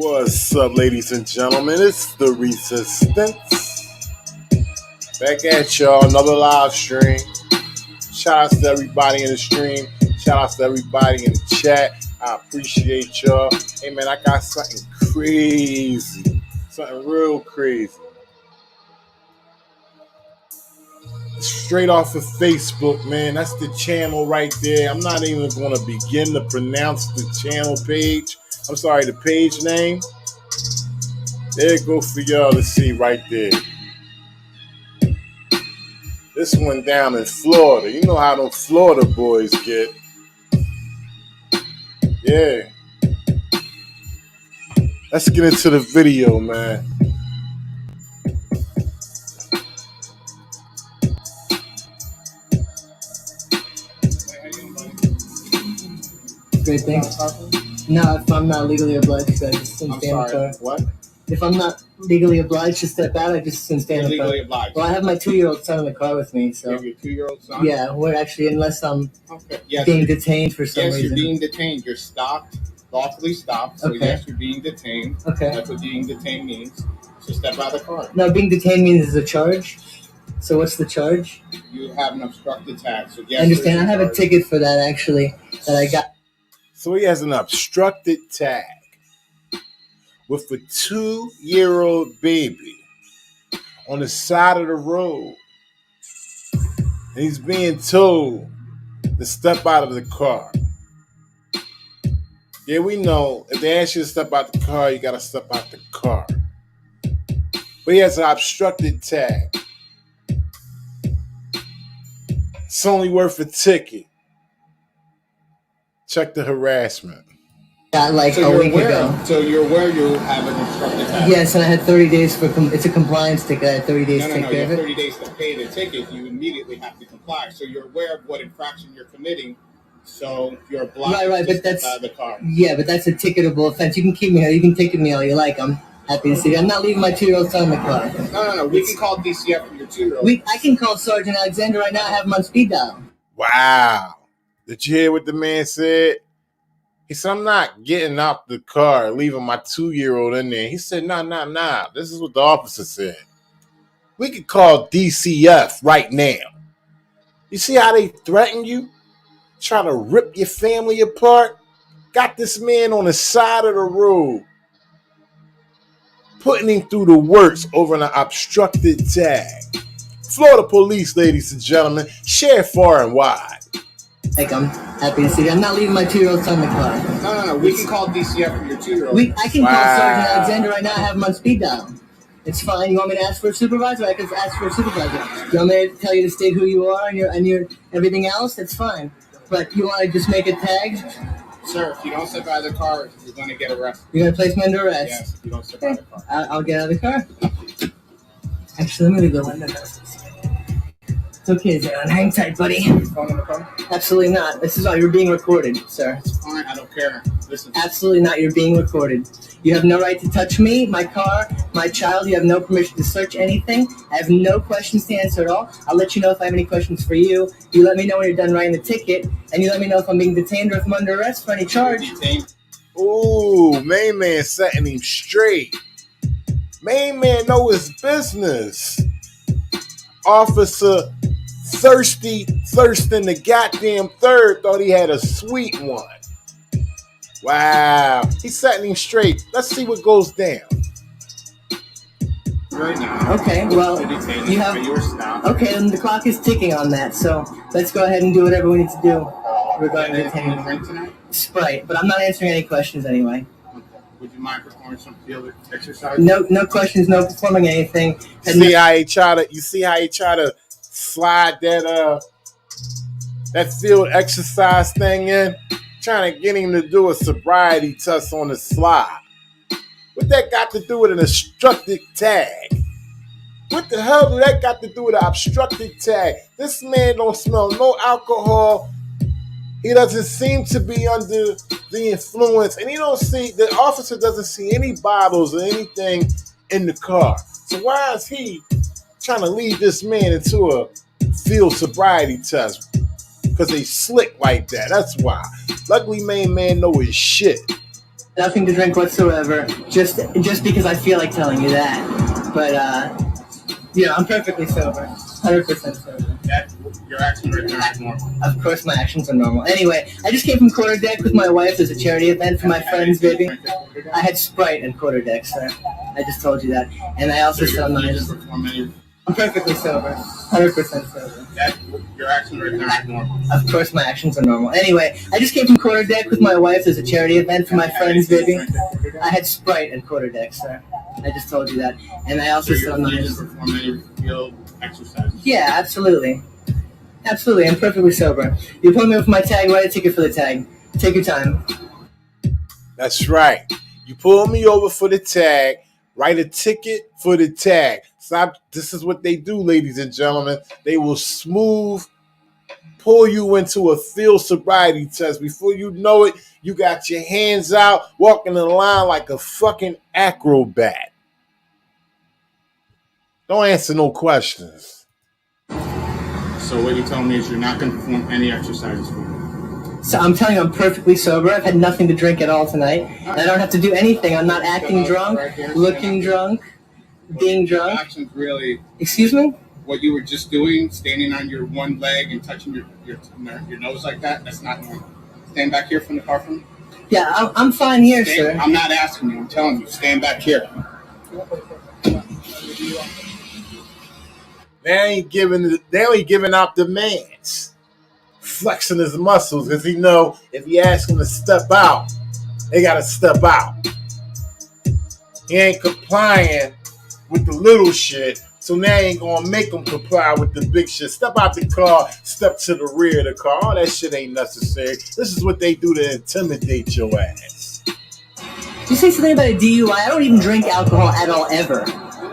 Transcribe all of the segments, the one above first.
What's up, ladies and gentlemen? It's the Resistance. Back at y'all, another live stream. Shout out to everybody in the stream. Shout out to everybody in the chat. I appreciate y'all. Hey man, I got something crazy. Something real crazy. Straight off of Facebook, man. That's the channel right there. I'm not even going to begin to pronounce the channel page. I'm sorry, the page name. There it goes for y'all to see right there. This one down in Florida. You know how them Florida boys get. Yeah. Let's get into the video, man. Great, thanks. No, if I'm not legally obliged, I just stand in the car. What? If I'm not legally obliged to step out, I just stand in the car. Legally obliged. Well, I have my 2-year-old son in the car with me, so. You have your 2-year-old son? Yeah, we're actually, unless I'm yes, being detained for some reason. Yes, you're being detained. You're stopped, lawfully stopped. So Okay. yes, you're being detained. Okay. That's what being detained means. So step out of the car. No, being detained means there's a charge. So what's the charge? You have an obstructed tag. So yes, I understand. I have a ticket for that, actually, that I got. So he has an obstructed tag with a 2-year-old baby on the side of the road. And he's being told to step out of the car. Yeah, we know if they ask you to step out the car, you got to step out the car. But he has an obstructed tag. It's only worth a ticket. Check the harassment. Got like a week ago. So you're aware you have an obstructed tag? Yes, and I had 30 days for, it's a compliance ticket. I had 30 days to take You care have of it. 30 days to pay the ticket. You immediately have to comply. So you're aware of what infraction you're committing. So you're obliged to step out of the car. Yeah, but that's a ticketable offense. You can keep me here. You can ticket me all you like. I'm happy to see you. I'm not leaving my 2-year-old son in the car. No. We can call DCF for your 2-year-old. I can call Sergeant Alexander right now. I have him on speed dial. Wow. Did you hear what the man said? He said, I'm not getting out the car, leaving my 2-year-old in there. He said, nah. This is what the officer said. We could call DCF right now. You see how they threaten you? Try to rip your family apart? Got this man on the side of the road, putting him through the works over an obstructed tag. Florida police, ladies and gentlemen, share far and wide. Like, I'm happy to see you. I'm not leaving my 2-year-old son in the car. No. We can call DCF for your 2-year-old. I can call Sergeant Alexander right now. I have him on speed dial. It's fine. You want me to ask for a supervisor? I can ask for a supervisor. You want me to tell you to state who you are and your everything else? It's fine. But you want to just make a tag? Sir, if you don't step out of the car, you're going to get arrested. You're going to place me under arrest? Yes, if you don't step out of the car. I'll get out of the car. Actually, let me leave the window down. It's okay, Zion. Hang tight, buddy. Phone in the car? Absolutely not. This is all. You're being recorded, sir. It's fine. I don't care. Listen. Absolutely not. You're being recorded. You have no right to touch me, my car, my child. You have no permission to search anything. I have no questions to answer at all. I'll let you know if I have any questions for you. You let me know when you're done writing the ticket, and you let me know if I'm being detained or if I'm under arrest for any charge. Ooh, main man setting him straight. Main man know his business. Officer thirsting the goddamn third thought he had a sweet one. Wow. He's setting him straight. Let's see what goes down. Right now. Okay, well, you have... Okay, and the clock is ticking on that, so let's go ahead and do whatever we need to do regarding detaining. Drink tonight? Sprite, but I'm not answering any questions anyway. Okay. Would you mind performing some field exercise? No questions, no performing anything. You see how he try to slide that field exercise thing in? Trying to get him to do a sobriety test on the slide. What that got to do with an obstructed tag? What the hell do that got to do with an obstructed tag? This man don't smell no alcohol. He doesn't seem to be under the influence, and the officer doesn't see any bottles or anything in the car. So why is he trying to lead this man into a field sobriety test? Because they slick like that. That's why. Luckily, main man know his shit. Nothing to drink whatsoever. Just because I feel like telling you that. But I'm perfectly sober. 100% sober. Your actions right there are normal. Of course, my actions are normal. Anyway, I just came from Quarter Deck with my wife. There's a charity event for my friends, baby. I had Sprite and Quarter Deck, sir. I just told you that. And I also said I'm perfectly sober. 100% sober. Your actions right there are normal. Of course, my actions are normal. Anyway, I just came from Quarter Deck with my wife. There's a charity event for my friends, baby. I had Sprite and Quarter Deck, sir. I just told you that. And I also said you just perform any field exercises? Yeah, absolutely. Absolutely, I'm perfectly sober. You pull me up for my tag, write a ticket for the tag. Take your time. That's right. You pull me over for the tag, write a ticket for the tag. Stop. This is what they do, ladies and gentlemen. They will smooth pull you into a field sobriety test. Before you know it, you got your hands out, walking the line like a fucking acrobat. Don't answer no questions. So what you're telling me is you're not going to perform any exercises for me? So I'm telling you, I'm perfectly sober. I've had nothing to drink at all tonight. And I don't have to do anything. I'm not acting drunk, looking drunk, being drunk. Actions really. Excuse me? What you were just doing, standing on your one leg and touching your nose like that, that's not normal. Stand back here from the car for me. Yeah, I'm fine here, sir. I'm not asking you. I'm telling you. Stand back here. They ain't giving out demands, flexing his muscles because he know if you ask him to step out, they gotta step out. He ain't complying with the little shit, so now ain't gonna make him comply with the big shit. Step out the car, step to the rear of the car. All that shit ain't necessary. This is what they do to intimidate your ass. Did you say something about a DUI? I don't even drink alcohol at all, ever.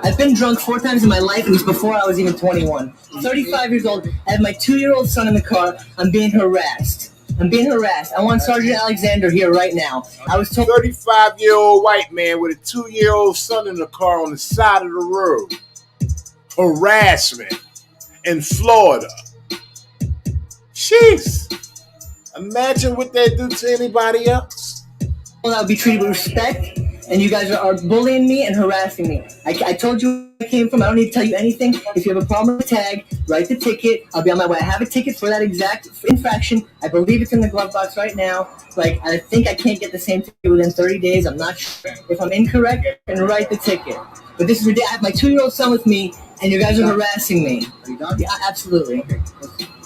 I've been drunk 4 times in my life, and it was before I was even 21. 35 years old. I have my 2-year-old son in the car. I'm being harassed. I want Sergeant Alexander here right now. I was told 35-year-old white man with a 2-year-old son in the car on the side of the road. Harassment in Florida. Jeez. Imagine what they do to anybody else. Well, I would be treated with respect, and you guys are bullying me and harassing me. I told you where I came from. I don't need to tell you anything. If you have a problem with the tag, write the ticket. I'll be on my way. I have a ticket for that exact infraction. I believe it's in the glove box right now. I think I can't get the same ticket within 30 days. I'm not sure. If I'm incorrect, then write the ticket. But this is ridiculous. I have my 2-year-old son with me, and you guys are harassing me. Are you done? Yeah, absolutely. Okay.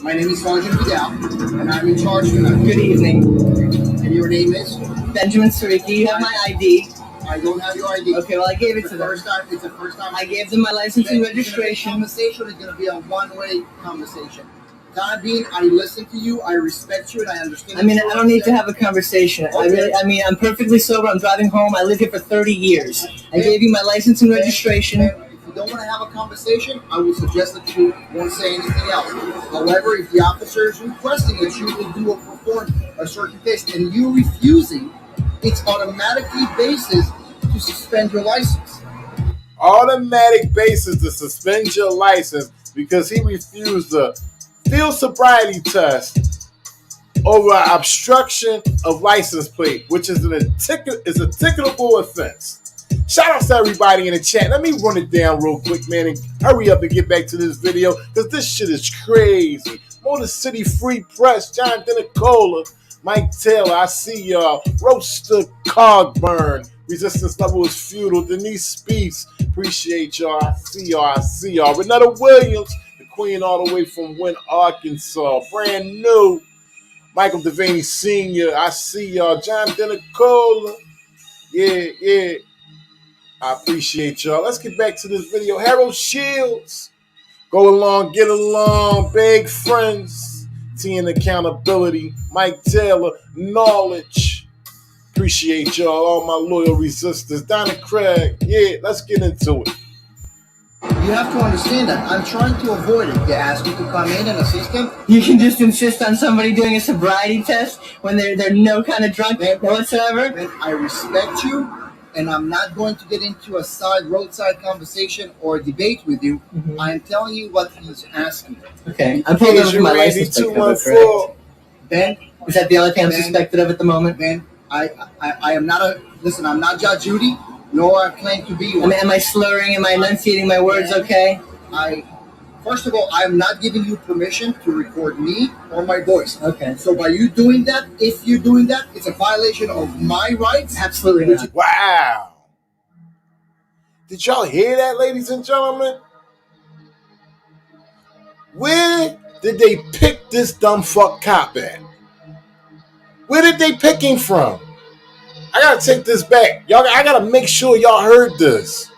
My name is Sergeant Vidal, and I'm in charge tonight. Good evening. And your name is? Benjamin Sariki. You have my ID. I don't have your ID. Okay, well, I gave it to them. It's the first time. I gave them my license and registration. Conversation is going to be a one-way conversation. Time being, I listen to you, I respect you, and I understand. I don't need to have a conversation. Okay. I'm perfectly sober. I'm driving home. I lived here for 30 years. I gave you my license and registration. If you don't want to have a conversation, I would suggest that you won't say anything else. However, if the officer is requesting that you will perform a certain test and you refusing, it's automatically basis to suspend your license. Automatic basis to suspend your license because he refused the field sobriety test over obstruction of license plate, which is a ticketable offense. Shout out to everybody in the chat. Let me run it down real quick, man, and hurry up and get back to this video because this shit is crazy. Motor City Free Press, John Denicola, Mike Taylor, I see y'all. Roaster Cogburn, Resistance Level is Futile. Denise Speaks, appreciate y'all. I see y'all. Renetta Williams, the queen all the way from Wynn, Arkansas. Brand new. Michael Devaney Sr., I see y'all. John Denicola, yeah. I appreciate y'all. Let's get back to this video. Harold Shields, go along, get along, big friends. T and Accountability, Mike Taylor, Knowledge. Appreciate y'all, all my loyal resistors. Donna Craig, yeah, let's get into it. You have to understand that I'm trying to avoid it. They ask you to come in and assist them. You can just insist on somebody doing a sobriety test when they're no kind of drunk whatsoever. Man, I respect you, and I'm not going to get into a roadside conversation or debate with you. Mm-hmm. I am telling you what he's asking. Okay, I'm pulling over my license plate. Ben, is that the only thing I'm suspected of at the moment? Ben, I am not a, listen, I'm not Judge Judy, nor I claim to be one. Am I slurring? Am I enunciating my words okay? First of all, I am not giving you permission to record me or my voice. Okay. So by you doing that, if you're doing that, it's a violation of my rights. Absolutely not. Wow. Did y'all hear that, ladies and gentlemen? Where did they pick this dumb fuck cop at? Where did they pick him from? I gotta take this back. Y'all, I gotta make sure y'all heard this.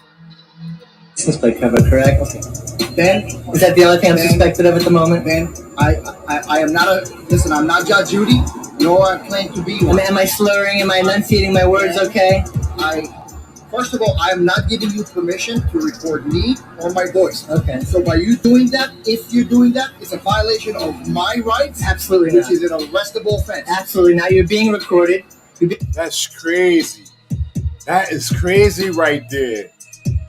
Suspect cover, correct? Okay. Ben, is that the only thing I'm suspected of at the moment? Ben, I am not a, listen, I'm not Judge Judy, nor I claim to be one. Am I slurring? Am I enunciating my words okay? First of all, I am not giving you permission to record me or my voice. Okay. So by you doing that, if you're doing that, it's a violation of my rights. Absolutely which not. is an arrestable offense. Absolutely not. You're being recorded. That's crazy. That is crazy right there.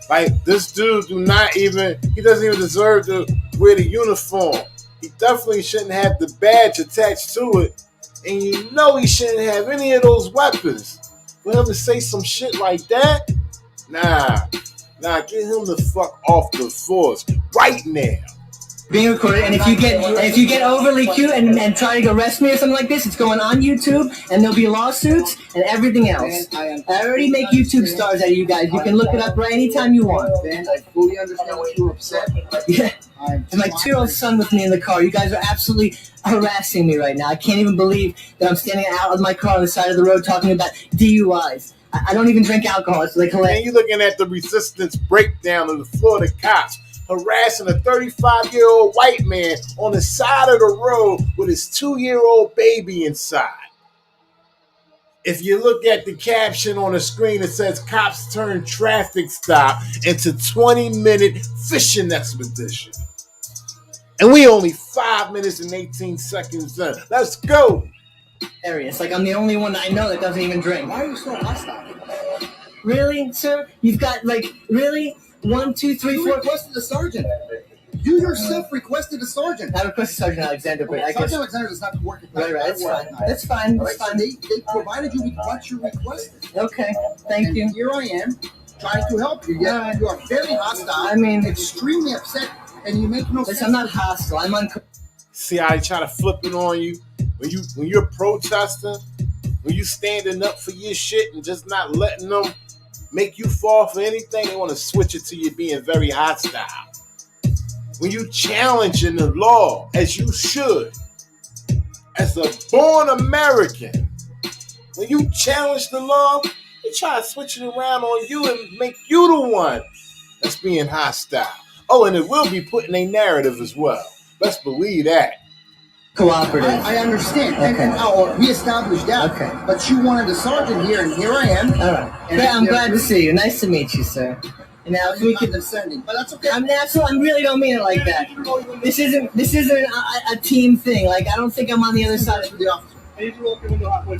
Like, this dude he doesn't even deserve to wear the uniform. He definitely shouldn't have the badge attached to it. And you know he shouldn't have any of those weapons. For him to say some shit like that? Nah, get him the fuck off the force right now. Being recorded, and if you get overly cute and try to arrest me or something like this, it's going on YouTube, and there'll be lawsuits and everything else. I already make YouTube stars out of you guys. You can look it up right anytime you want. Ben, I fully understand what you're upset. Yeah. And my 2-year-old son with me in the car. You guys are absolutely harassing me right now. I can't even believe that I'm standing out of my car on the side of the road talking about DUIs. I don't even drink alcohol. It's like hilarious. And you're looking at the resistance breakdown of the Florida cops harassing a 35-year-old white man on the side of the road with his 2-year-old baby inside. If you look at the caption on the screen, it says cops turn traffic stop into 20-minute fishing expedition. And we only 5 minutes and 18 seconds in. Let's go. It's like I'm the only one I know that doesn't even drink. Why are you so hostile? Really, sir? You've got really 1, 2, 3, 4. You requested a sergeant. You yourself requested a sergeant. I requested Sergeant Alexander, but I guess Sergeant Alexander does not work at night. Right. That's fine. That's fine. They provided you with what you requested. Okay. Thank you. Here I am, trying to help you. Yet you are very hostile. I mean, extremely upset, and you make no sense. I'm not hostile. I'm See how they try to flip it on you when you're protesting, when you standing up for your shit and just not letting them make you fall for anything. They want to switch it to you being very hostile. When you challenging the law, as you should, as a born American, when you challenge the law, they try to switch it around on you and make you the one that's being hostile. Oh, and it will be put in a narrative as well. Let's believe that. Cooperative. I understand. Okay. And we established that. Okay. But you wanted a sergeant here, and here I am. All right. I'm glad to see you. Nice to meet you, sir. And now if we can descending, but that's okay. I really don't mean it like that. This isn't a team thing. Like, I don't think I'm on the other side of the officer. I need to roll up your window halfway.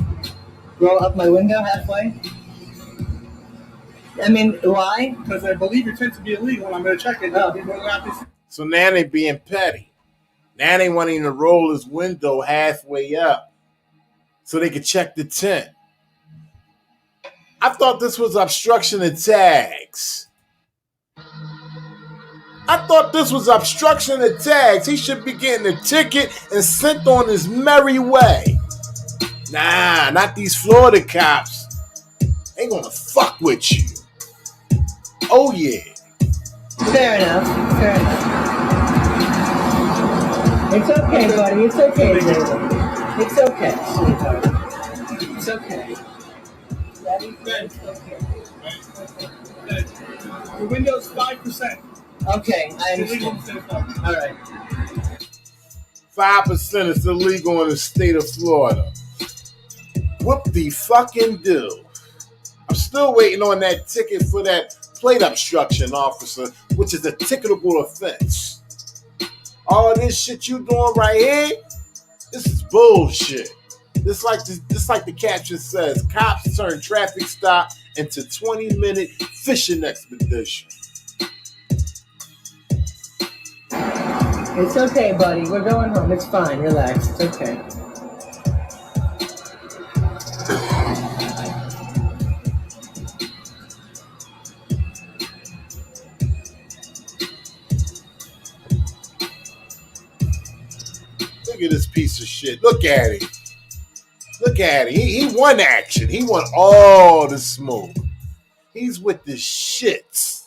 Roll up my window halfway? I mean, why? Because I believe it tends to be illegal, and I'm going to check it. Oh. So now they being petty. Now they wanting to roll his window halfway up so they could check the tent. I thought this was obstruction of tags. He should be getting a ticket and sent on his merry way. Nah, not these Florida cops. They gonna fuck with you. Oh yeah. Fair enough. It's okay, buddy. It's okay, David. It's okay, sweetheart. It's okay. Daddy, it's okay. The window's 5%. Okay, I understand. All right. 5% is illegal in the state of Florida. Whoop-de-fucking-do. I'm still waiting on that ticket for that plate obstruction, officer, which is a ticketable offense. All this shit you doing right here, this is bullshit. Just like the caption says, cops turn traffic stop into 20-minute fishing expedition. It's okay, buddy. We're going home. It's fine. Relax. It's okay. Look at this piece of shit. Look at him. Look at him. He won action. He won all the smoke. He's with the shits.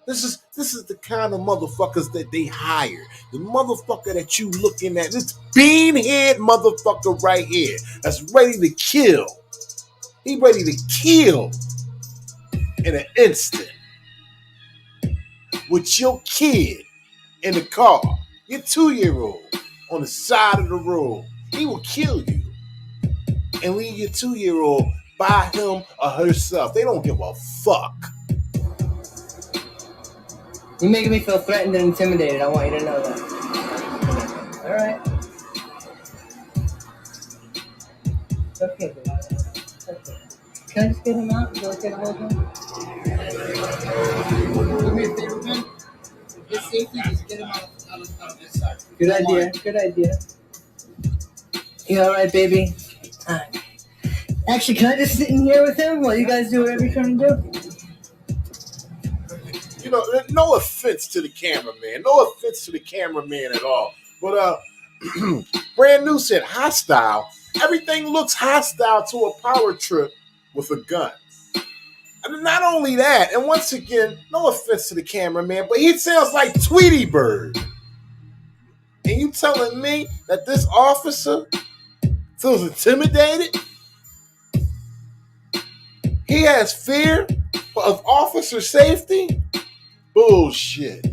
This is the kind of motherfuckers that they hire. The motherfucker that you looking at, this beanhead motherfucker right here, that's ready to kill. He ready to kill in an instant. With your kid in the car, your 2-year-old on the side of the road, he will kill you and leave your 2-year-old by him or herself. They don't give a fuck. You're making me feel threatened and intimidated. I want you to know that. All right. It's okay, baby. It's okay. Can I just get him out? Is it okay to hold him? Do me a favor, man. His safety, just get him out of this side. Good idea. Good idea. You all right, baby? Actually, can I just sit in here with him while you guys do whatever you're trying to do? You know, no offense to the cameraman. No offense to the cameraman at all. But Brand New said hostile. Everything looks hostile to a power trip with a gun. And not only that, and once again, no offense to the cameraman, but he sounds like Tweety Bird. And you telling me that this officer feels intimidated? He has fear of officer safety? Bullshit.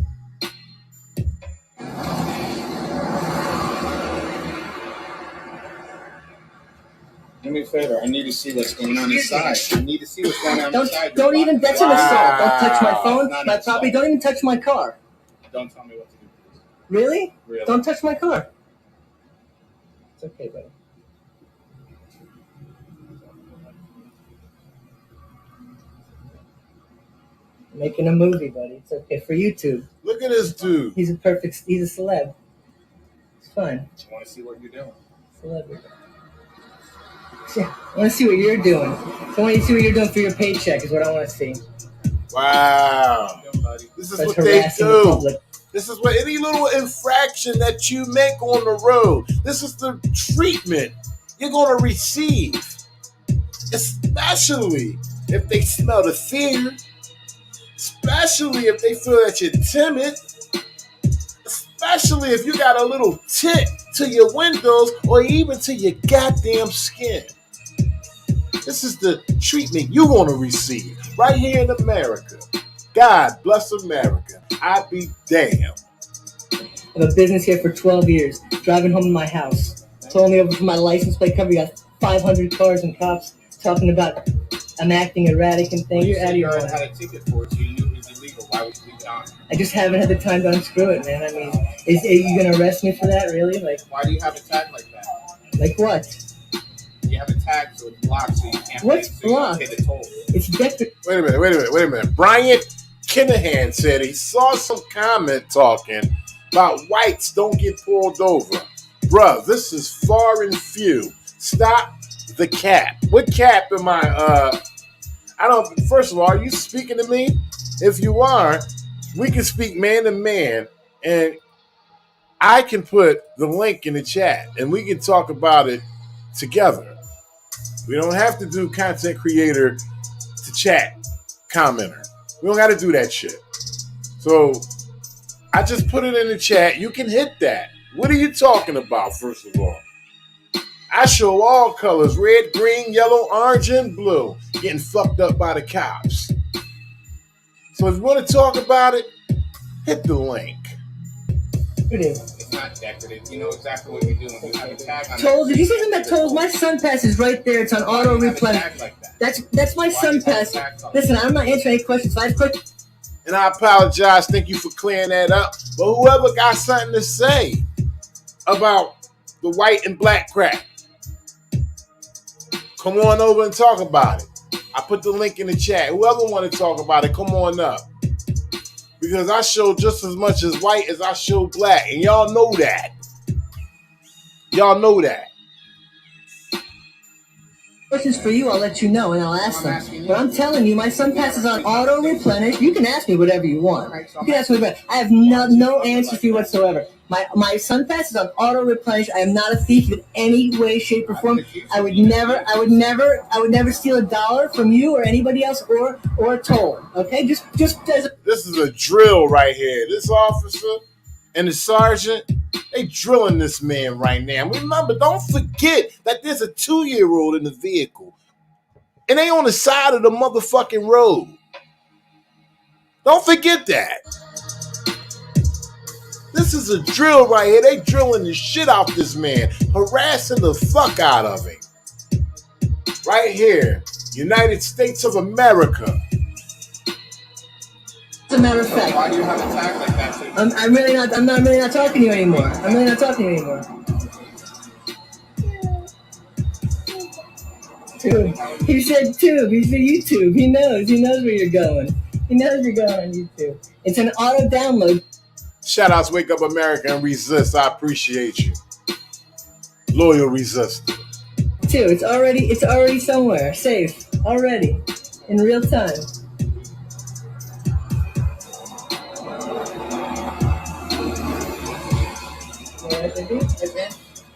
Do me a favor. I need to see what's going on inside. I need to see what's going on inside. Don't even. That's an assault. Don't touch my phone, my property. Don't even touch my car. Don't tell me what to do, please. Really? Really? Don't touch my car. It's okay, buddy. Making a movie, buddy. It's okay for YouTube. Look at this dude. He's a celeb. It's fine. I want to see what you're doing. Celebrity. Yeah, I want to see what you're doing. So I want you to see what you're doing for your paycheck is what I want to see. Wow. This is what they do. This is what any little infraction that you make on the road. This is the treatment you're going to receive. Especially if they smell the fear. Especially if they feel that you're timid. Especially if you got a little tick to your windows or even to your goddamn skin. This is the treatment you want to receive right here in America. God bless America. I'd be damned. I have a business here for 12 years, driving home to my house. Told me over for my license plate cover, you got 500 cars and cops talking about I'm acting erratic and things. You're out of your mind. You had a ticket for it, so you knew it was illegal. Why would you leave it on? I just haven't had the time to unscrew it, man. I mean, are you going to arrest me for that, really? Like, why do you have a tag like that? Like what? You have a tag so it's blocked so you can't What's pay, so blocked? You can't pay the toll. It's decorative. Wait a minute. Brian Kinahan said he saw some comment talking about whites don't get pulled over. Bruh, this is far and few. Stop the cap. What cap am I? First of all, are you speaking to me? If you are, we can speak man to man, and I can put the link in the chat, and we can talk about it together. We don't have to do content creator to chat commenter. We don't got to do that shit. So I just put it in the chat. You can hit that. What are you talking about, first of all? I show all colors, red, green, yellow, orange, and blue, getting fucked up by the cops. So if you want to talk about it, hit the link. It is. It's not decorative. You know exactly what you're doing. You have a tag on Tolls. Did you see something that tolls? My sun pass is right there. It's on auto replenish. Like That's my sun pass. Listen, I'm not answering any questions. I click. And I apologize. Thank you for clearing that up. But whoever got something to say about the white and black crap, come on over and talk about it. I put the link in the chat. Whoever want to talk about it, come on up. Because I show just as much as white as I show black. And y'all know that. Y'all know that. Questions for you, I'll let you know and I'll ask them. But I'm telling you, my son passes on auto replenish. You can ask me whatever you want. You can ask me whatever. I have no answer for you whatsoever. My son passes on auto replenish. I am not a thief in any way, shape, or form. I would never steal $1 from you or anybody else or a toll. Okay, just as a. This is a drill right here. This officer and the sergeant, they drilling this man right now. Remember, don't forget that there's a 2-year-old in the vehicle. And they on the side of the motherfucking road. Don't forget that. This is a drill right here. They drilling the shit out this man. Harassing the fuck out of him. Right here. United States of America. As a matter of fact. Why do you have a tag like that? I'm really not talking to you anymore. Tube. He said tube. He said YouTube. He knows where you're going. He knows you're going on YouTube. It's an auto download. Shout outs, Wake Up America and Resist. I appreciate you. Loyal resistor. Too. It's already somewhere. Safe. Already. In real time.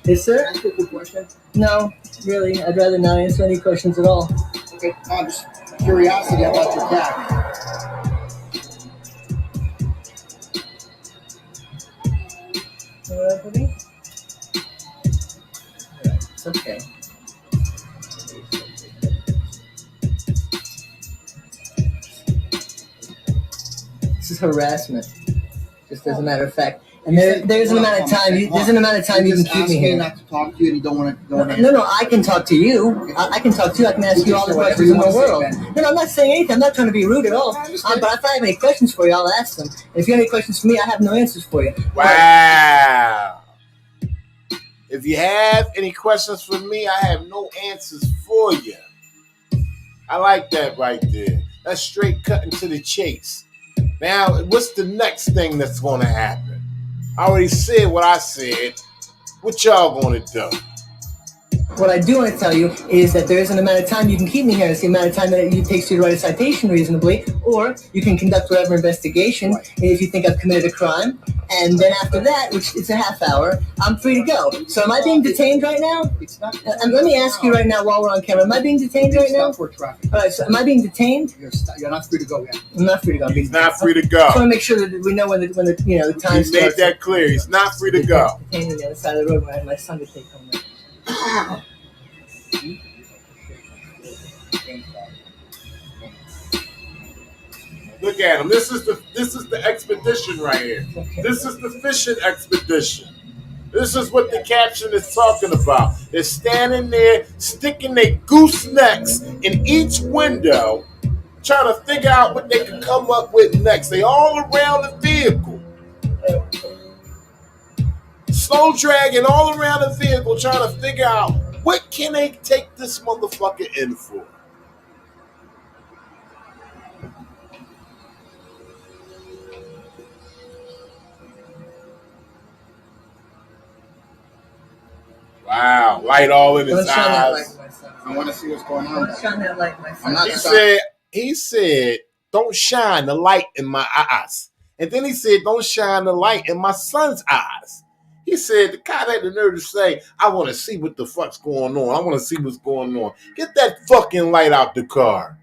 Yes, sir? Can I ask you a quick question? No, really. I'd rather not answer any questions at all. Okay, just curiosity about your cat. It's okay. This is harassment. Just as a matter of fact. And there's an amount of time you can keep me here. Not to talk to you, and you don't want to. No, I can talk to you. I can talk to you. I can ask you all the questions in the world. No, I'm not saying anything. I'm not trying to be rude at all. But if I have any questions for you, I'll ask them. And if you have any questions for me, I have no answers for you. Wow. If you have any questions for me, I have no answers for you. I like that right there. That's straight cutting to the chase. Now, what's the next thing that's going to happen? I already said what I said. What y'all going to do? What I do want to tell you is that there is an amount of time you can keep me here. It's the amount of time that it takes you to write a citation reasonably, or you can conduct whatever investigation if you think I've committed a crime. And then after that, which is a half hour, I'm free to go. So am I being detained right now? It's not. Let me ask you right now while we're on camera. Am I being detained right now? For traffic. All right, so am I being detained? You're not free to go yet. I'm not free to go. He's not free to go. I just want to make sure that we know when the time starts. He made that clear. He's not free to go. Detained on the other side of the road when I had my son to take home. Look at him. This is the expedition right here. This is the fishing expedition. This is what the caption is talking about. They're standing there, sticking their goosenecks in each window, trying to figure out what they can come up with next. They all around the vehicle. Slow dragging all around the vehicle, trying to figure out what can they take this motherfucker in for. Wow, light all in his eyes. I want to see what's going on. Don't shine that light, my son. He said, don't shine the light in my eyes. And then he said, don't shine the light in my son's eyes. He said, the guy had the nerve to say, I want to see what the fuck's going on. I want to see what's going on. Get that fucking light out the car.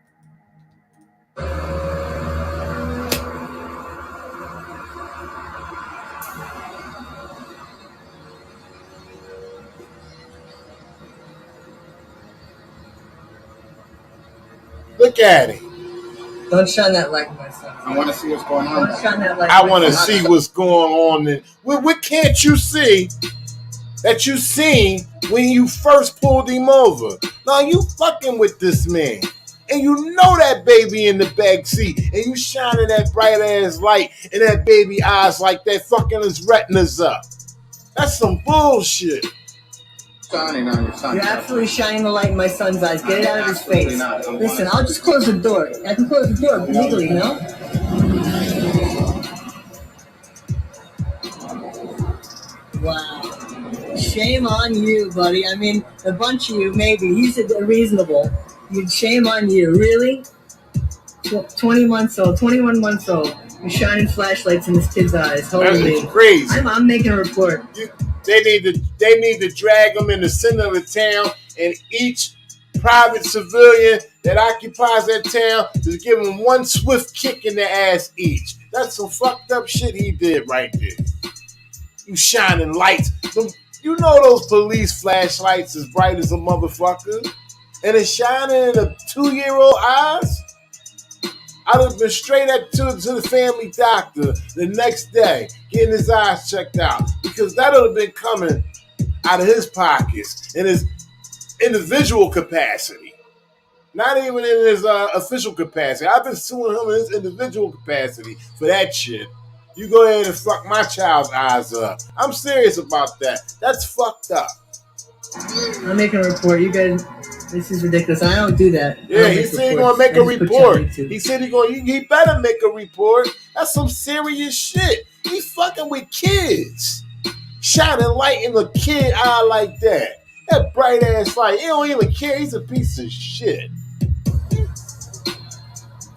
Look at him. Don't shine that light, my son. I want to see what's going on. Don't shine that light. I want to see what's going on. What can't you see that you seen when you first pulled him over? Now you fucking with this man. And you know that baby in the back seat. And you shining that bright ass light in that baby eyes like that fucking his retinas up. That's some bullshit. Shining on your son. You're absolutely shining the light in my son's eyes. Get it out of his face. Listen, I'll just close the door. I can close the door legally, no? Wow. Shame on you, buddy. I mean, a bunch of you, maybe. He's reasonable. Shame on you. Really? 20 months old, 21 months old. You're shining flashlights in this kid's eyes. Holy. That's crazy. I'm making a report. They need to drag them in the center of the town, and each private civilian that occupies that town just give them one swift kick in the ass each. That's some fucked up shit he did right there. You shining lights. You know those police flashlights as bright as a motherfucker? And it's shining in a 2-year-old eyes? I'd have been straight up to the family doctor the next day, getting his eyes checked out, because that would have been coming out of his pockets in his individual capacity, not even in his official capacity. I've been suing him in his individual capacity for that shit. You go ahead and fuck my child's eyes up. I'm serious about that. That's fucked up. I'm making a report. You guys, this is ridiculous. I don't do that. Yeah, he said he's gonna make a report. He said he better make a report. That's some serious shit. He fucking with kids. Shining light in the kid eye like that. That bright ass light. He don't even care. He's a piece of shit.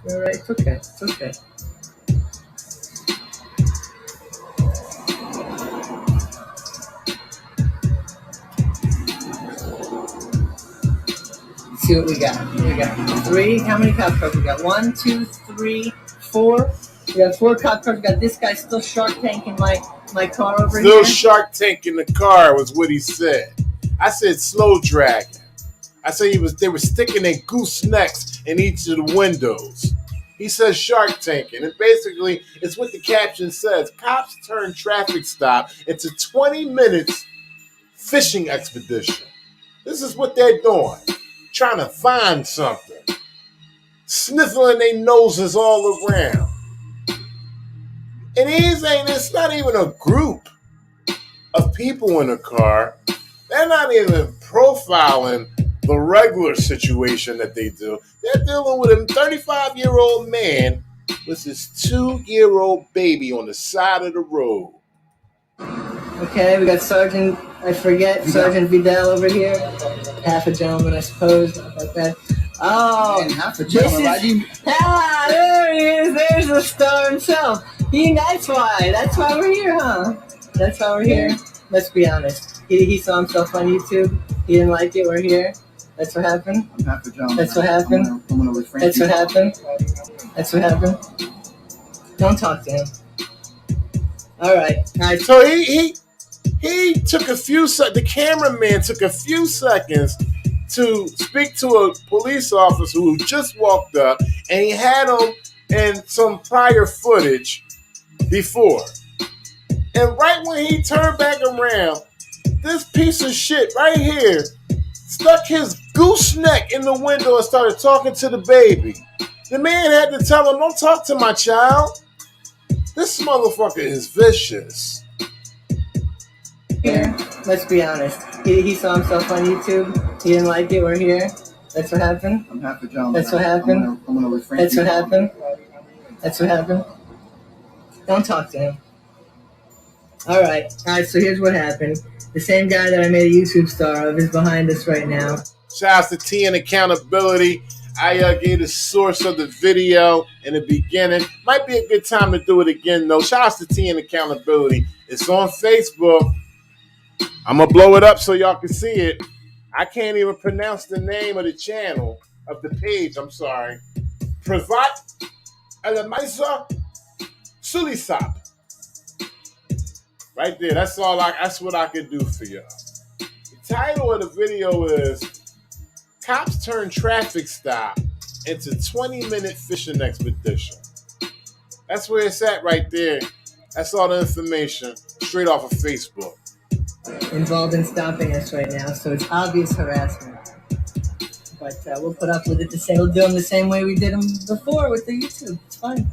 All right, it's okay. It's okay. See what we got. We got 3. How many cop cars we got? 1, 2, 3, 4. We got 4 cop cars. We got this guy still Shark Tanking my car over still here. Still Shark Tanking the car was what he said. I said slow dragging. I said they were sticking their goosenecks in each of the windows. He says Shark Tanking. And basically, it's what the caption says. Cops turn traffic stop into 20 minutes fishing expedition. This is what they're doing. Trying to find something. Sniffling their noses all around. And it's not even a group of people in a car. They're not even profiling the regular situation that they do. They're dealing with a 35-year-old man with his 2-year-old baby on the side of the road. Okay, we got Sergeant Vidal over here. Half a gentleman, I suppose. Like that. Oh, man, half a gentleman. There he is. There's the star himself. That's why we're here, huh? That's why we're here. Let's be honest. He saw himself on YouTube. He didn't like it. We're here. That's what happened. I'm half a gentleman. That's what happened. I'm gonna refrain. That's what happened. That's what happened. Don't talk to him. All right. So he took a few seconds. The cameraman took a few seconds to speak to a police officer who just walked up, and he had him in some prior footage before. And right when he turned back around, this piece of shit right here stuck his gooseneck in the window and started talking to the baby. The man had to tell him, "Don't talk to my child. This motherfucker is vicious." Here, let's be honest. He saw himself on YouTube. He didn't like it. We're here. That's what happened. I'm half a gentleman. That's what happened. I'm gonna refrain. That's what happened. That's what happened. Don't talk to him. All right. So here's what happened. The same guy that I made a YouTube star of is behind us right now. Shouts to T and Accountability. I gave the source of the video in the beginning. Might be a good time to do it again, though. Shouts to T and Accountability. It's on Facebook. I'm going to blow it up so y'all can see it. I can't even pronounce the name of the channel, of the page, I'm sorry. Privat Elemaisa Sulisap. Right there. That's what I can do for y'all. The title of the video is Cops Turn Traffic Stop into 20-minute fishing expedition. That's where it's at right there. That's all the information straight off of Facebook. Involved in stopping us right now, so it's obvious harassment. But we'll put up with it the same. We'll do them the same way we did them before with the YouTube. It's fine.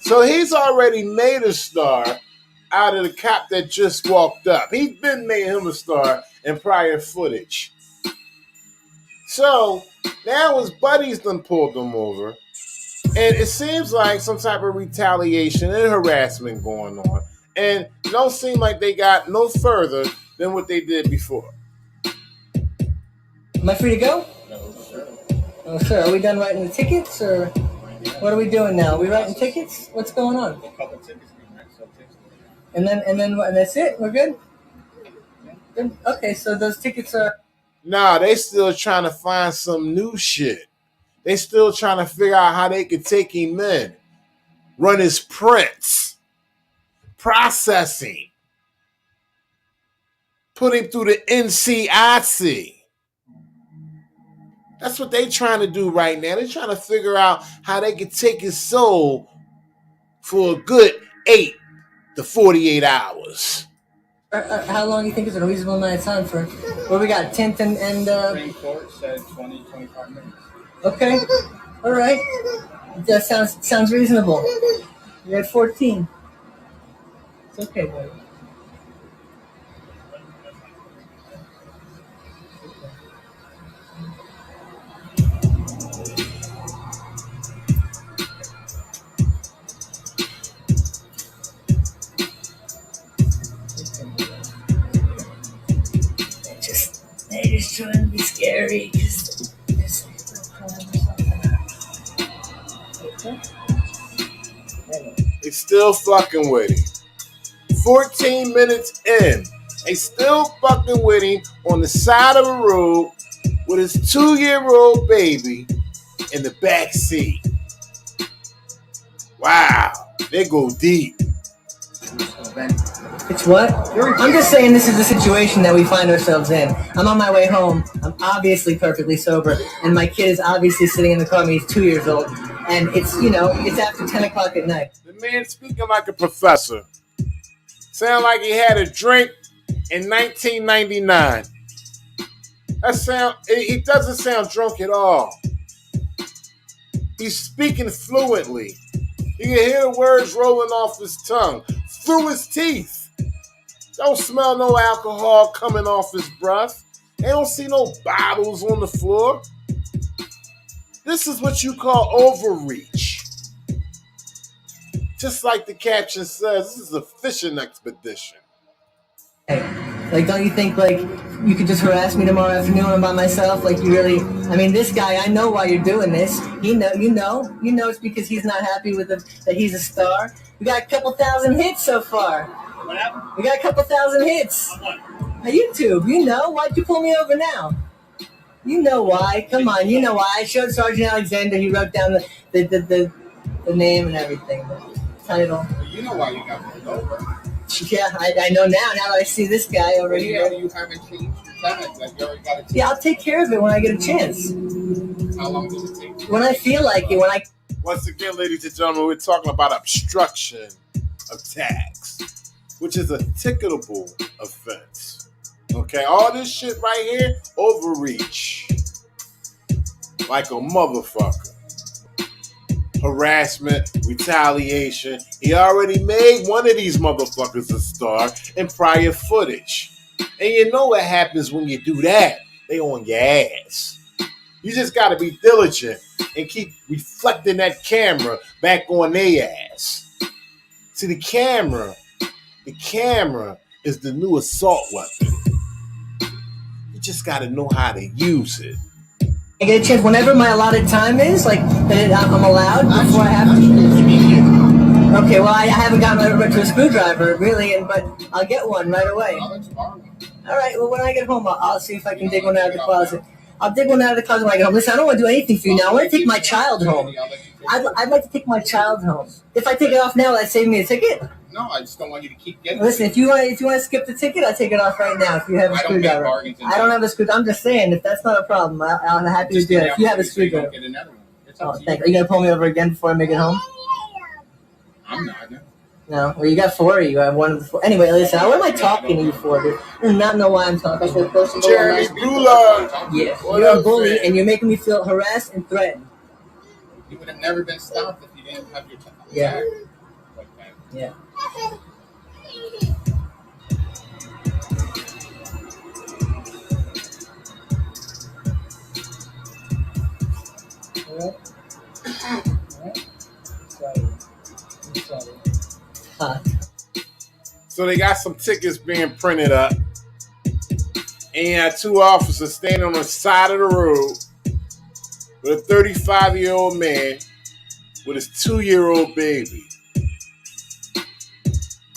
So he's already made a star out of the cop that just walked up. He's been made him a star in prior footage. So now his buddies done pulled him over. And it seems like some type of retaliation and harassment going on. And it don't seem like they got no further than what they did before. Am I free to go? No, sir. Oh, sir. Are we done writing the tickets, or what are we doing now? Are we writing tickets? What's going on? A couple of tickets being written, so tickets. And that's it? We're good? Good. Okay, so those tickets are... Nah, they still trying to find some new shit. They still trying to figure out how they could take him in, run his prints, processing, put him through the NCIC. That's what they trying to do right now. They're trying to figure out how they can take his soul for a good 8 to 48 hours. How long do you think is a reasonable amount of time for... What we got, 10th and Supreme Court said 20, 25 minutes. Okay. All right. That sounds reasonable. You're at 14. It's okay, buddy. They're just trying to be scary because there's a crime or something. They still fucking with him. 14 minutes in, they still fucking with him on the side of the road with his 2-year-old baby in the back seat. Wow, they go deep. It's what? I'm just saying this is the situation that we find ourselves in. I'm on my way home. I'm obviously perfectly sober. And my kid is obviously sitting in the car. I mean, he's 2 years old. And it's, it's after 10 o'clock at night. The man speaking like a professor. Sound like he had a drink in 1999. He doesn't sound drunk at all. He's speaking fluently. You can hear the words rolling off his tongue, through his teeth. Don't smell no alcohol coming off his breath. They don't see no bottles on the floor. This is what you call overreach. Just like the caption says, this is a fishing expedition. Like, don't you think, like, you could just harass me tomorrow afternoon when I'm by myself? Like, you really... I mean, this guy, I know why you're doing this. You know it's because he's not happy with that he's a star. We got a couple thousand hits so far. What happened? We got a couple thousand hits. On what? On YouTube, why'd you pull me over now? You know why. Come on, you know why. I showed Sergeant Alexander, he wrote down the name and everything, the title. Well, you know why you got pulled over. Yeah, I know now that I see this guy over here. You haven't changed your tag. Like, you already got it. Yeah, I'll take care of it when I get a chance. How long does it take? When I feel like it, Once again, ladies and gentlemen, we're talking about obstruction of tax, which is a ticketable offense. Okay, all this shit right here, overreach. Like a motherfucker. Harassment, retaliation. He already made one of these motherfuckers a star in prior footage. And you know what happens when you do that? They on your ass. You just gotta be diligent and keep reflecting that camera back on their ass. See, the camera is the new assault weapon. You just gotta know how to use it. I get a chance whenever my allotted time is, like, that I'm allowed before I have to. Okay, well, I haven't gotten to a screwdriver, really, but I'll get one right away. All right, well, when I get home, I'll see if I can dig one out of the closet. I'll dig one out of the closet when I get home. Listen, I don't want to do anything for you now. I want to take my child home. I'd like to take my child home. If I take it off now, will that save me a ticket? No, I just don't want you to keep getting. Listen, if you want to skip the ticket, I'll take it off right now. If you have a screwdriver, I don't have a screwdriver. I'm just saying, if that's not a problem, I'm happy to do it. If you have a screwdriver. Oh, thank you. Are you gonna pull me over again before I make it home? I'm not. No. Well, you got 4. You have one of the 4. Anyway, listen. What am I talking to you for, dude? I do not know why I'm talking. Jeremy Brula. Yeah, you're a bully, and you're making me feel harassed and threatened. You would have never been stopped if you didn't have your tag. Yeah. Yeah. All right. Sorry. Hot. So they got some tickets being printed up. And you had two officers standing on the side of the road with a 35-year-old man with his 2-year-old baby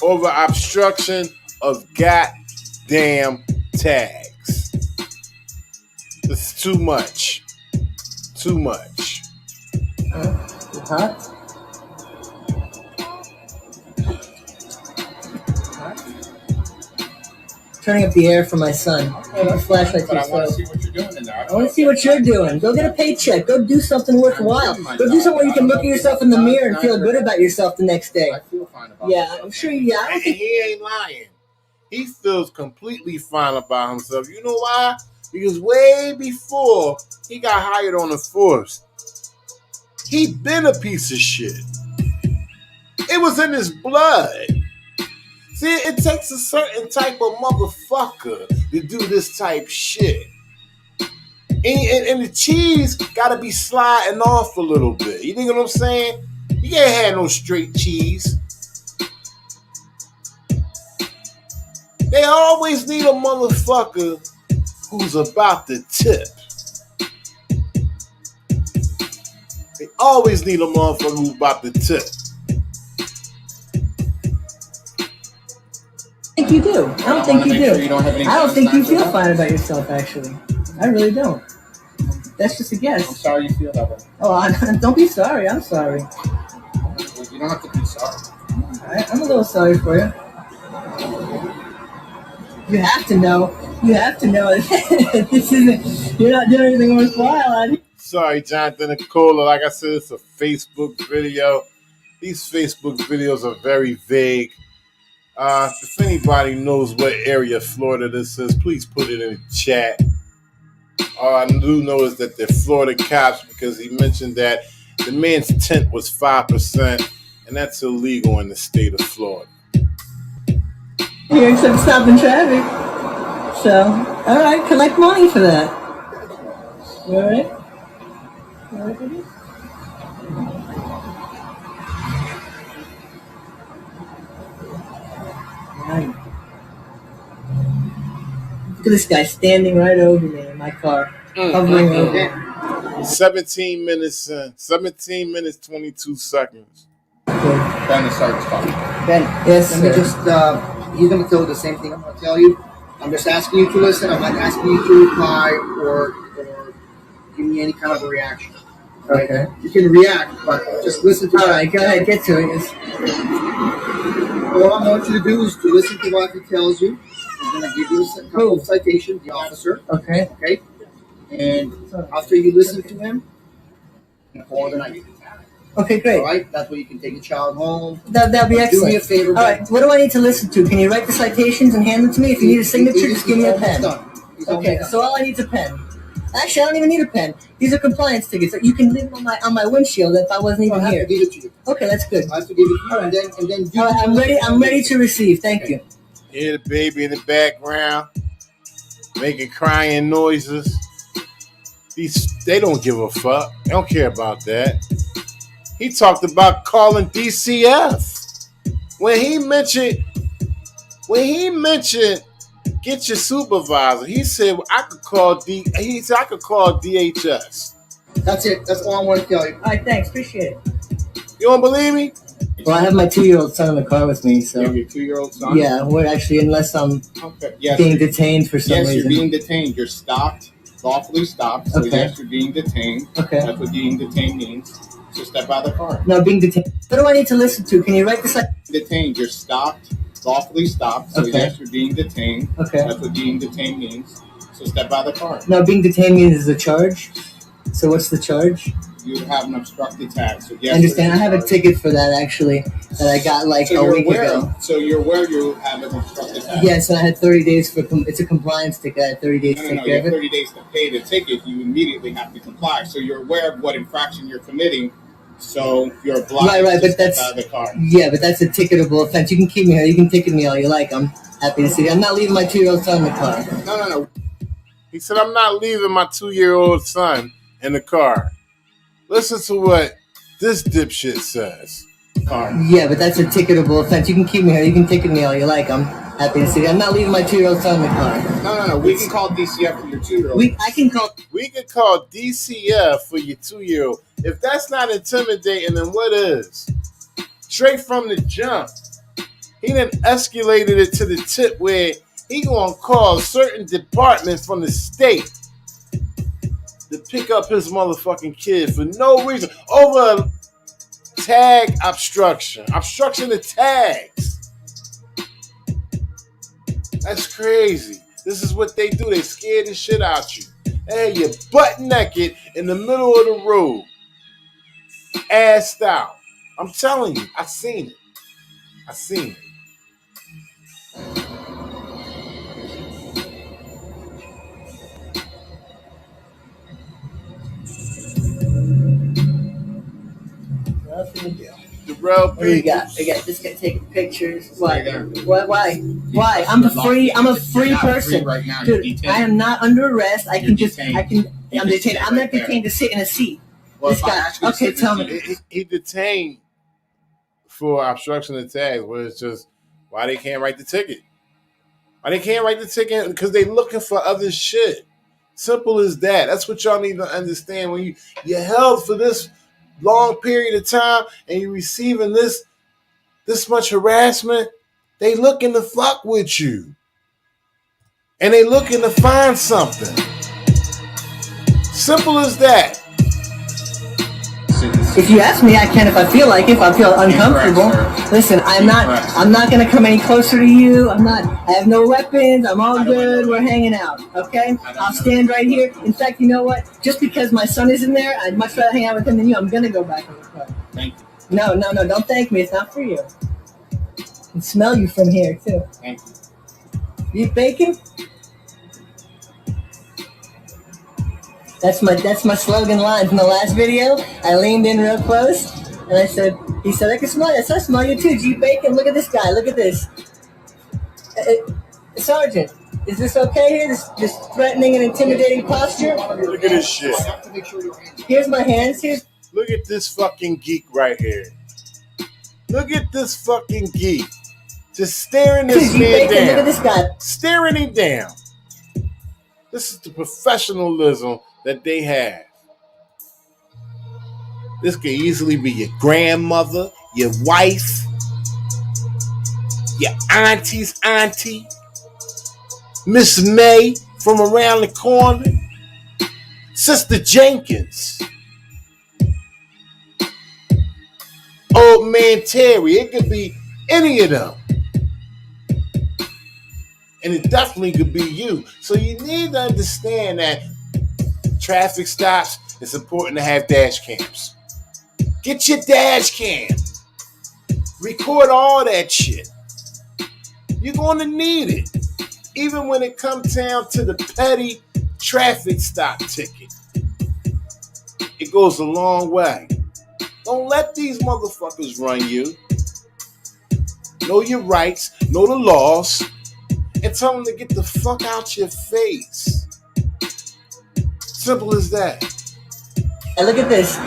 over obstruction of goddamn tags. This is too much. Too much. Huh? Turning up the air for my son. Okay, Flashlight but I too want to slow. see what you're doing in there. I want to see what you're doing. Go get a paycheck. Go do something worthwhile. Go do something where you can look at yourself in the mirror and feel good about yourself the next day. I feel fine about Yeah, I'm sure you. I don't And think. he ain't lying. He feels completely fine about himself. You know why? Because way before he got hired on the force, he been a piece of shit. It was in his blood. See, it takes a certain type of motherfucker to do this type shit. And the cheese gotta be sliding off a little bit. You think what I'm saying? You can't have no straight cheese. They always need a motherfucker who's about to tip. They always need a motherfucker who's about to tip. I think you do. I don't think you do. Sure you don't have any I don't think you feel that. fine about yourself, actually. I really don't. That's just a I'm guess. sorry you feel that way. Oh, don't be sorry. I'm sorry. You don't have to be sorry. I'm a little sorry for you. You have to know. You have to know that this isn't. You're not doing anything worthwhile. Sorry, Jonathan and Cola. Like I said, it's a Facebook video. These Facebook videos are very vague. If anybody knows what area of Florida this is, please put it in the chat. All I do know is that they're Florida cops because he mentioned that the man's tent was 5%, and that's illegal in the state of Florida. Here, except stopping traffic. So, all right, collect money for that. You all right? You all right with it? Right. Look at this guy standing right over me in my car, hovering over. 17 minutes in. 17 minutes, 22 seconds. Then it starts talking. Ben, Yes, let me sir. just, he's going to tell you the same thing I'm going to tell you. I'm just asking you to listen. I'm not asking you to reply or give me any kind of a reaction. Okay. You can react, but just listen to All right, go ahead, get to it. All I want you to do is to listen to what he tells you. He's going to give you a couple of citations, the officer. Okay. Okay? And after you listen to him, you can call the night. Okay, great. All right? That way you can take your child home. That'd be excellent. Do me a favor. All right, what do I need to listen to? Can you write the citations and hand them to me? If you need a signature, just give me a pen. Okay, so all I need is a pen. Actually, I don't even need a pen. These are compliance tickets. You can leave them on my windshield if I wasn't even I have here. to give it to you. Okay, that's good. I have to give it to you, and then All right, I'm ready. I'm ready to receive. Thank you. Hear the baby in the background making crying noises. They don't give a fuck. They don't care about that. He talked about calling DCF when he mentioned get your supervisor. He said I could call DHS. That's it. That's all I want to tell you. All right, thanks. Appreciate it. You don't believe me? Well, I have my 2-year-old son in the car with me, so You have your 2-year-old son? yeah, we're actually, unless I'm Okay. Yes. being detained for some Yes, reason. you're being detained. You're stopped, lawfully stopped. So Okay. yes, you're being detained. Okay. That's what being detained means. So step out of the car. No, being detained. What do I need to listen to? Can you write this? Detained. You're stopped, lawfully stopped. So Okay. yes, you're being detained. Okay. That's what being detained means. So step out of the car. No, being detained means a charge. So what's the charge? You have an obstructed tag. So yes. I understand. I have a charge. ticket for that actually that I got like So a you're week aware. ago. So you're aware you have an obstructed tag. Yes, and I had 30 days for. It's a compliance ticket. I had 30 days to No, take you care have of it. 30 days to pay the ticket. You immediately have to comply. So you're aware of what infraction you're committing. So you're obliged Right, to but step that's out of the car. yeah, but that's a ticketable offense. You can keep me here. You can ticket me all you like. I'm happy to see you. I'm not leaving my 2-year-old son in the car. No. He said, I'm not leaving my 2-year-old son in the car. Listen to what this dipshit says. car. Yeah, but that's a ticketable offense. You can keep me here. You can ticket me all you like. I'm happy to see you. I'm not leaving my 2-year-old son in the car. No. We can call DCF for your 2-year-old. I can call. We can call DCF for your 2-year-old. If that's not intimidating, then what is? Straight from the jump, he then escalated it to the tip where he gonna call certain department from the state to pick up his motherfucking kid for no reason over tag obstruction of tags. That's crazy. This is what they do. They scare the shit out you. Hey, you're butt naked in the middle of the road, assed out. I'm telling you, I seen it. The real people. We got this guy taking pictures. Why? Why? I'm a free person. Right now, dude, I am not under arrest. I'm detained. I'm not detained to sit in a seat. Well, this guy. Okay, tell me. He detained for obstruction of tags, where it's just why they can't write the ticket. Why they can't write the ticket? Because they looking for other shit. Simple as that. That's what y'all need to understand. When you're held for this long period of time and you're receiving this much harassment, they looking to fuck with you. And they looking to find something. Simple as that. If you ask me, I can if I feel like it, if I feel uncomfortable. Listen, I'm not gonna come any closer to you. I have no weapons, I'm all good, we're hanging out, okay? I'll stand right here. In fact, you know what? Just because my son is in there, I'd much rather hang out with him than you. I'm gonna go back in the car. Thank you. No, don't thank me, it's not for you. I can smell you from here too. Thank you. You bacon? That's my slogan line from the last video. I leaned in real close and he said, I can smell you. I said, I smell you too, G Bacon. Look at this guy, look at this. Sergeant, is this okay here? This threatening and intimidating posture? Look at this shit. Here's my hands, Look at this fucking geek right here. Look at this fucking geek. Just staring this man down. Look at this guy. Staring him down. This is the professionalism that they have. This could easily be your grandmother, your wife, your auntie's auntie, Miss May from around the corner, Sister Jenkins, Old Man Terry. It could be any of them. And it definitely could be you. So you need to understand that traffic stops, it's important to have dash cams. Get your dash cam. Record all that shit. You're going to need it. Even when it comes down to the petty traffic stop ticket. It goes a long way. Don't let these motherfuckers run you. Know your rights, know the laws, and tell them to get the fuck out your face. Simple as that. And look at this.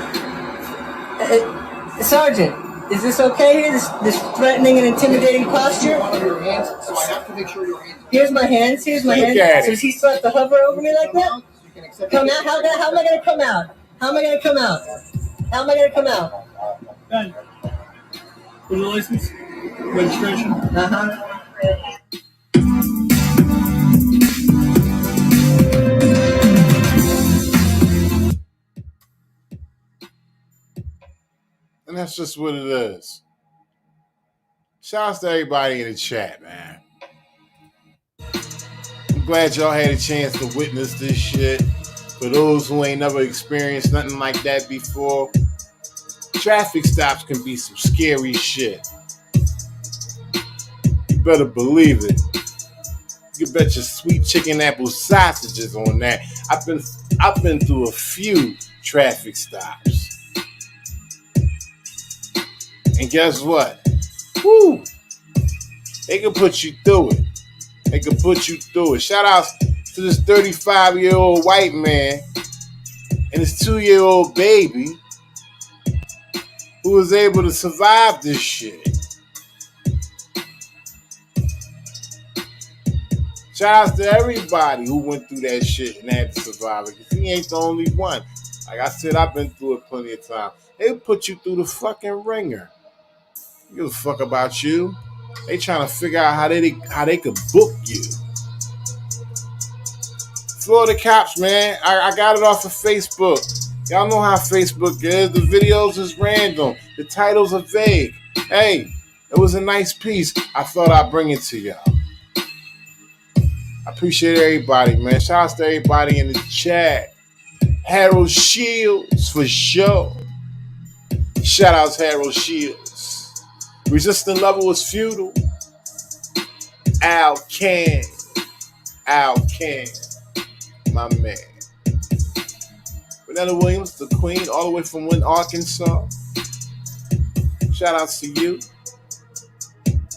Sergeant, is this okay here? This threatening and intimidating posture? Your hands, so I have to make sure your hands. Here's my hands. So is he supposed to hover over me like that? Come out? How am I going to come out? How am I going to come out? How am I going to come out? Done. With the license, registration. And that's just what it is. Shouts to everybody in the chat, man. I'm glad y'all had a chance to witness this shit. For those who ain't never experienced nothing like that before, traffic stops can be some scary shit. You better believe it. You can bet your sweet chicken apple sausages on that. I've been through a few traffic stops. And guess what? Woo! They can put you through it. Shout out to this 35-year-old white man and his 2-year-old baby who was able to survive this shit. Shout out to everybody who went through that shit and had to survive it. Because he ain't the only one. Like I said, I've been through it plenty of times. They put you through the fucking ringer. You give a fuck about you. They trying to figure out how they could book you. Florida cops, man. I got it off of Facebook. Y'all know how Facebook is. The videos is random. The titles are vague. Hey, it was a nice piece. I thought I'd bring it to y'all. I appreciate everybody, man. Shout out to everybody in the chat. Harold Shields, for sure. Shout out to Harold Shields. Resistant level was futile. Al Can. My man. Vanessa Williams, the queen, all the way from Wynn, Arkansas. Shout out to you.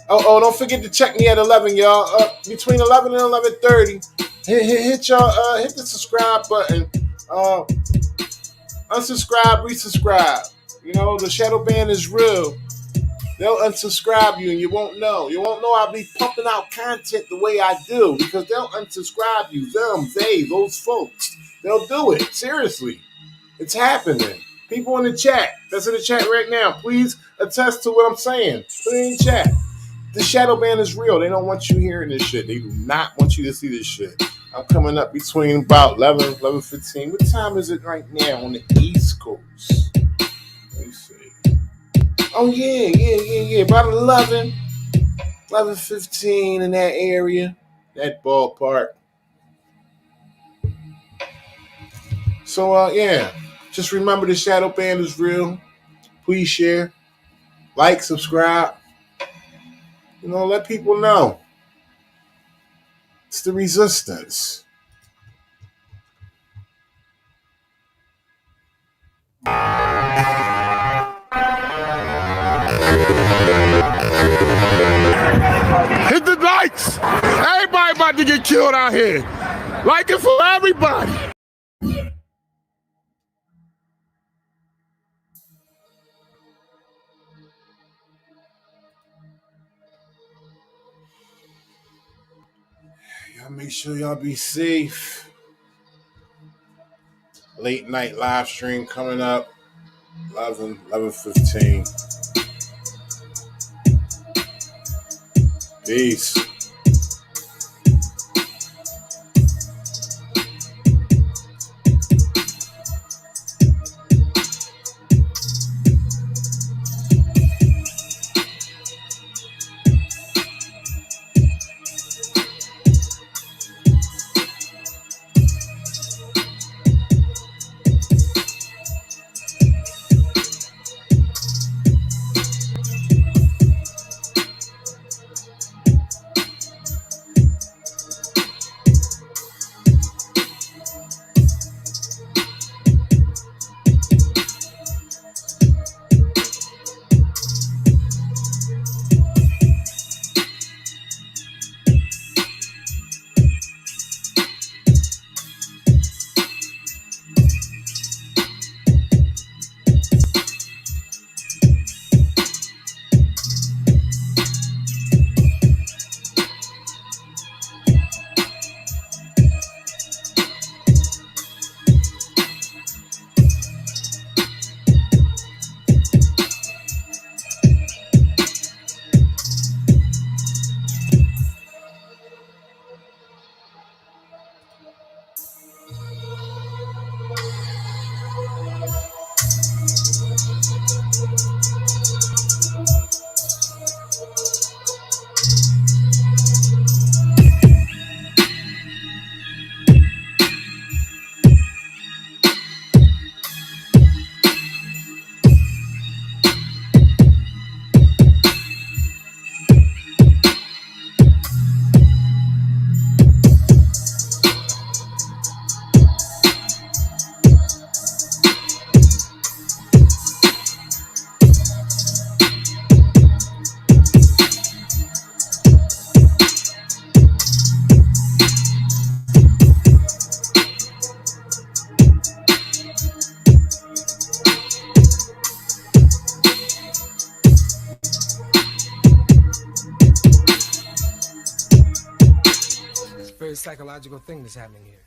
Oh, don't forget to check me at 11, y'all. Between 11 and 11:30. Hit the subscribe button. Unsubscribe, resubscribe. You know, the shadow ban is real. They'll unsubscribe you and you won't know. You won't know I'll be pumping out content the way I do because they'll unsubscribe you. Those folks. They'll do it. Seriously. It's happening. People in the chat. That's in the chat right now. Please attest to what I'm saying. Put it in the chat. The shadow ban is real. They don't want you hearing this shit. They do not want you to see this shit. I'm coming up between about 11:15. What time is it right now on the East Coast? Let me see. Oh, yeah. About 11:15 in that area. That ballpark. So, yeah. Just remember the shadow ban is real. Please share. Like, subscribe. You know, let people know. It's the resistance. Hit the likes. Everybody about to get killed out here. Like it for everybody. Y'all make sure y'all be safe. Late night live stream coming up. 11:15. Peace. very psychological thing that's happening here.